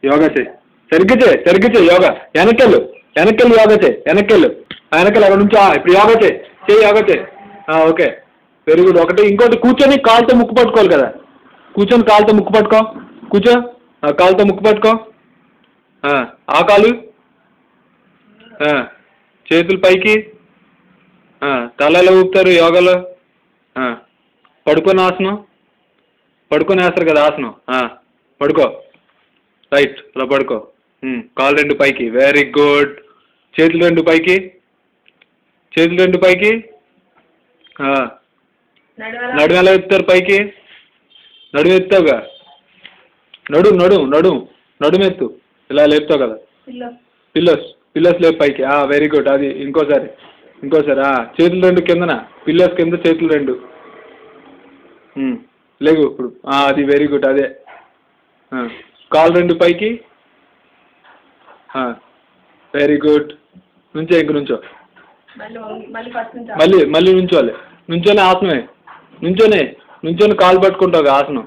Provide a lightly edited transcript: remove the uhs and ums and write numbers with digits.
యోగా చేయి, సరిగ్గా చేయి యోగా. వెనక్కెళ్ళు యోగా చేయి, వెనక్కెళ్ళు అక్కడ నుంచి. ఇప్పుడు యోగా చేయి యోగా చేయి. Okay, very good. ఒకటి ఇంకోటి, కూర్చొని కాలుతో ముక్కు పట్టుకోవాలి కదా, కూర్చొని కాలుతో ముక్కు పట్టుకో, కూర్చో, కాలుతో ముక్కు పట్టుకో. ఆ కాలు, చేతులు పైకి. తల ఎలా ఊపుతారు యోగాలో? పడుకొని ఆసనం, పడుకొని వేస్తారు కదా ఆసనం. పడుకో, రైట్, అలా పడుకో. కాలు రెండు పైకి, వెరీ గుడ్. చేతులు రెండు పైకి, చేతులు రెండు పైకి. నడుము ఎలా ఎత్తుతారు పైకి? నడుము ఎత్తావుగా, నడుము ఎత్తు, ఇలా లేపుతావు కదా. పిల్లోస్ లేపు పైకి. Very good. అది ఇంకోసారి. చేతులు రెండు కిందన, పిల్లోస్ కింద చేతులు రెండు. లేవు ఇప్పుడు. అది వెరీ గుడ్. అదే, కాలు రెండు పైకి. Very good. ఇంక నుంచో. మళ్ళీ నుంచోవాలి. నుంచొని ఆసనమే, నుంచొని కాలు పట్టుకుంటావు ఆసనం.